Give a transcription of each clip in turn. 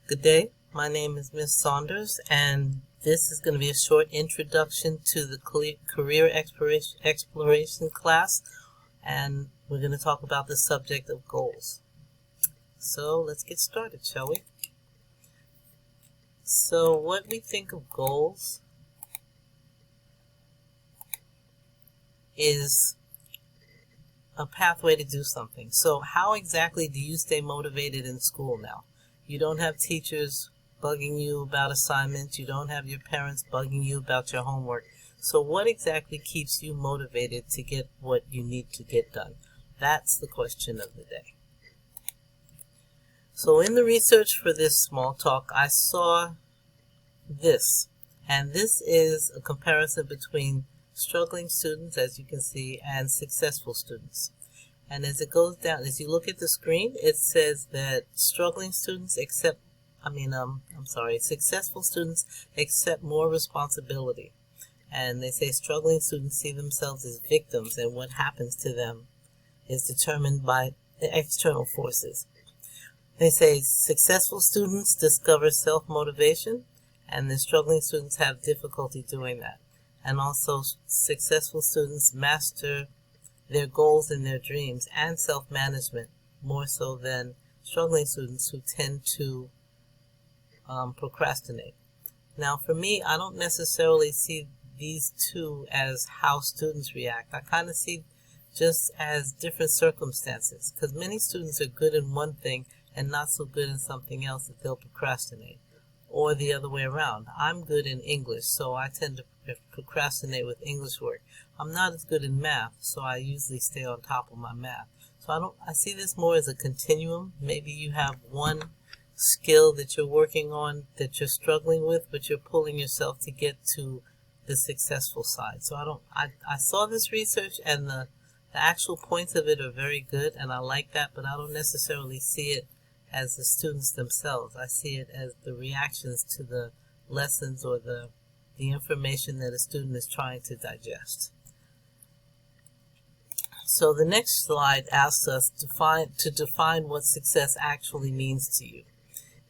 Good day. My name is Ms. Saunders, and this is going to be a short introduction to the career exploration class, and we're going to talk about the subject of goals. So let's get started, shall we? So what we think of goals is a pathway to do something. So how exactly do you stay motivated in school now? You don't have teachers bugging you about assignments. You don't have your parents bugging you about your homework. So what exactly keeps you motivated to get what you need to get done? That's the question of the day. So in the research for this small talk, I saw this. And this is a comparison between struggling students, as you can see, and successful students. And as it goes down, as you look at the screen, it says that successful students accept more responsibility. And they say struggling students see themselves as victims, and what happens to them is determined by the external forces. They say successful students discover self-motivation, and the struggling students have difficulty doing that. And also successful students master their goals and their dreams and self-management more so than struggling students who tend to procrastinate. Now for me, I don't necessarily see these two as how students react. I kind of see just as different circumstances, because many students are good in one thing and not so good in something else that they'll procrastinate. Or the other way around. I'm good in English, so I tend to procrastinate with English work. I'm not as good in math, so I usually stay on top of my math. So I see this more as a continuum. Maybe you have one skill that you're working on that you're struggling with, but you're pulling yourself to get to the successful side. So I saw this research, and the actual points of it are very good, and I like that, but I don't necessarily see it as the students themselves. I see it as the reactions to the lessons or the information that a student is trying to digest. So the next slide asks us to define what success actually means to you.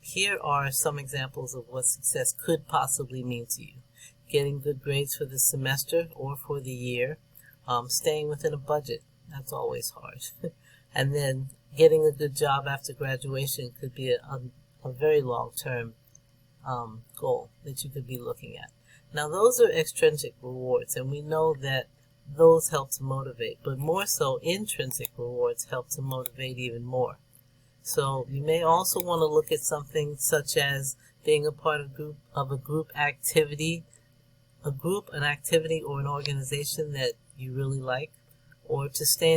Here are some examples of what success could possibly mean to you. Getting good grades for the semester or for the year, staying within a budget, that's always hard, and then getting a good job after graduation could be a very long-term goal that you could be looking at. Now those are extrinsic rewards, and we know that those help to motivate, but more so intrinsic rewards help to motivate even more. So you may also want to look at something such as being a part of a group activity, an activity or an organization that you really like, or to stay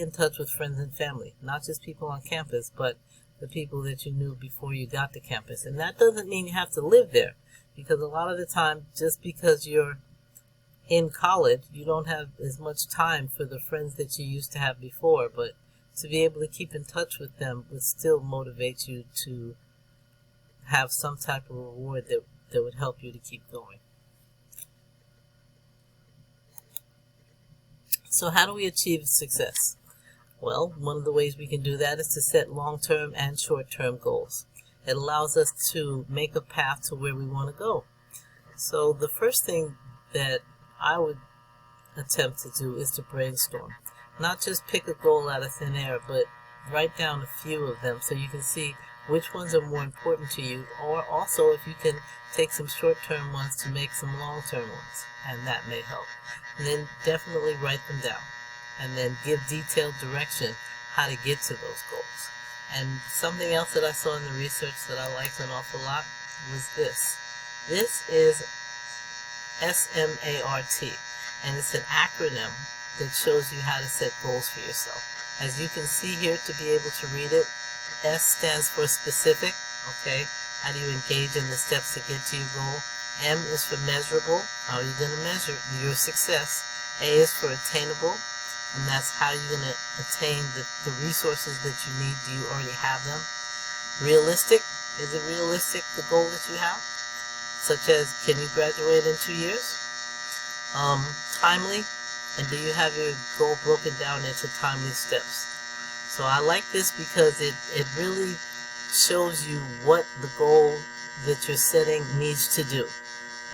in touch with friends and family, not just people on campus, but the people that you knew before you got to campus. And that doesn't mean you have to live there, because a lot of the time, just because you're in college, you don't have as much time for the friends that you used to have before, but to be able to keep in touch with them would still motivate you to have some type of reward that would help you to keep going. So how do we achieve success? Well, one of the ways we can do that is to set long-term and short-term goals. It allows us to make a path to where we want to go. So the first thing that I would attempt to do is to brainstorm. Not just pick a goal out of thin air, but write down a few of them so you can see which ones are more important to you, or also if you can take some short-term ones to make some long-term ones, and that may help. And then definitely write them down, and then give detailed direction how to get to those goals. And something else that I saw in the research that I liked an awful lot was this. This is SMART, and it's an acronym that shows you how to set goals for yourself. As you can see here, to be able to read it, S stands for specific, okay? How do you engage in the steps to get to your goal? M is for measurable. How are you going to measure your success? A is for attainable, and that's how you're going to attain the resources that you need. Do you already have them? Realistic. Is it realistic, the goal that you have? Such as, can you graduate in 2 years? Timely. And do you have your goal broken down into timely steps? So I like this because it really shows you what the goal that you're setting needs to do.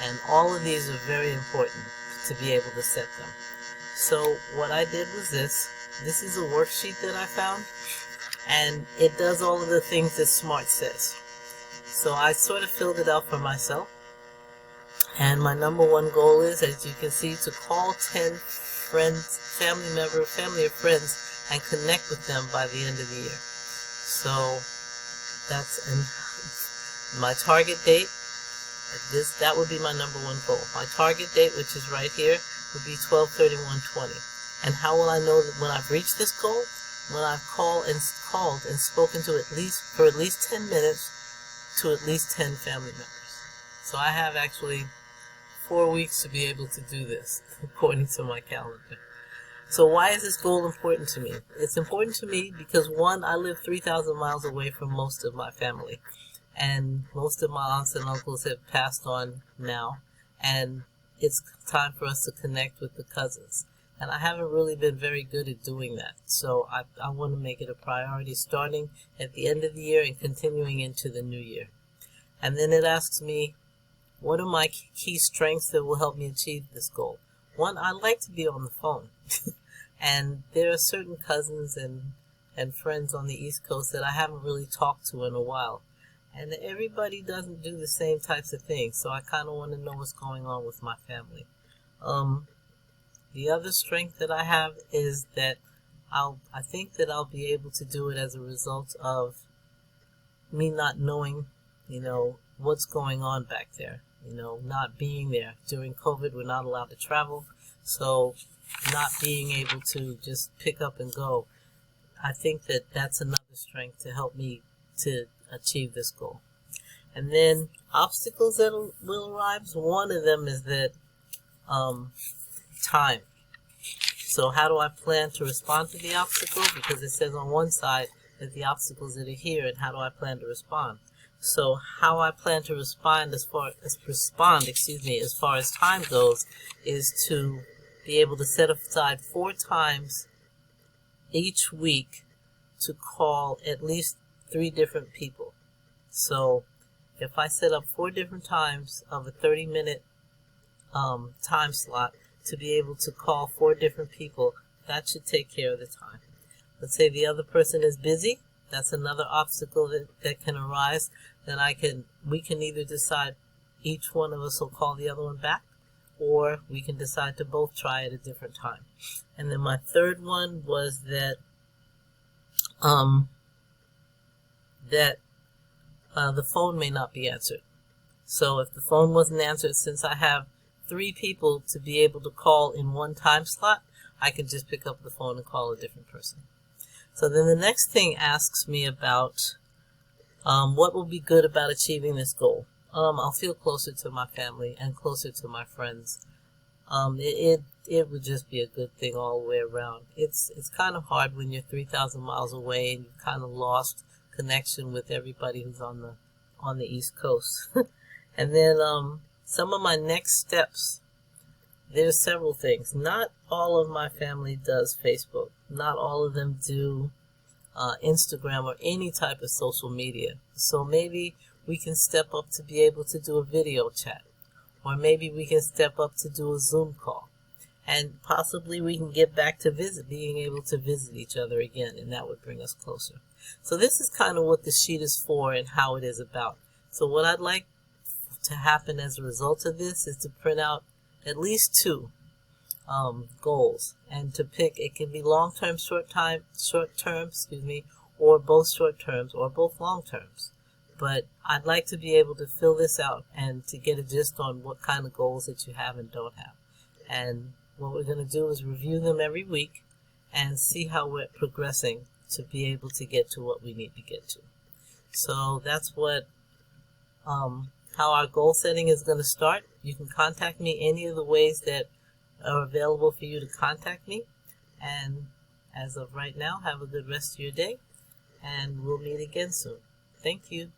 And all of these are very important to be able to set them. So what I did was this. This is a worksheet that I found, and it does all of the things that SMART says. So I sort of filled it out for myself. And my number one goal is, as you can see, to call 10 friends, family or friends, and connect with them by the end of the year. So that's my target date. That would be my number one goal. My target date, which is right here, would be 12/31/20. And how will I know that when I've reached this goal? When I've called and spoken to at least 10 minutes to at least 10 family members. So I have actually 4 weeks to be able to do this, according to my calendar. So why is this goal important to me? It's important to me because, one, I live 3,000 miles away from most of my family. And most of my aunts and uncles have passed on now. And it's time for us to connect with the cousins. And I haven't really been very good at doing that. So I want to make it a priority starting at the end of the year and continuing into the new year. And then it asks me, what are my key strengths that will help me achieve this goal? One, I like to be on the phone. And there are certain cousins and friends on the East Coast that I haven't really talked to in a while. And everybody doesn't do the same types of things, so I kind of want to know what's going on with my family. The other strength that I have is that I think that I'll be able to do it as a result of me not knowing, what's going on back there. Not being there. During COVID, we're not allowed to travel, so not being able to just pick up and go. I think that that's another strength to help me to achieve this goal. And then obstacles that will arise. One of them is that time. So how do I plan to respond to the obstacle? Because it says on one side that the obstacles that are here, and how do I plan to respond? So how I plan to respond as far as time goes is to be able to set aside 4 times each week to call at least 3 different people. So if I set up 4 different times of a 30-minute time slot to be able to call 4 different people, that should take care of the time. Let's say the other person is busy. That's another obstacle that can arise. Then we can either decide each one of us will call the other one back, or we can decide to both try at a different time. And then my third one was that the phone may not be answered. So if the phone wasn't answered, since I have 3 people to be able to call in one time slot, I can just pick up the phone and call a different person. So then the next thing asks me about what will be good about achieving this goal. I'll feel closer to my family and closer to my friends. It would just be a good thing all the way around. It's kind of hard when you're 3,000 miles away and you've kind of lost connection with everybody who's on the East Coast. And then some of my next steps. There's several things. Not all of my family does Facebook. Not all of them do Instagram or any type of social media. So maybe we can step up to be able to do a video chat. Or maybe we can step up to do a Zoom call. And possibly we can get back to being able to visit each other again, and that would bring us closer. So this is kind of what the sheet is for and how it is about. So what I'd like to happen as a result of this is to print out at least 2 goals, and to pick, it can be long-term, short-term, or both short terms or both long terms. But I'd like to be able to fill this out and to get a gist on what kind of goals that you have and don't have. And what we're going to do is review them every week and see how we're progressing to be able to get to what we need to get to. So that's what how our goal setting is going to start. You can contact me any of the ways that are available for you to contact me. And as of right now, have a good rest of your day, and we'll meet again soon. Thank you.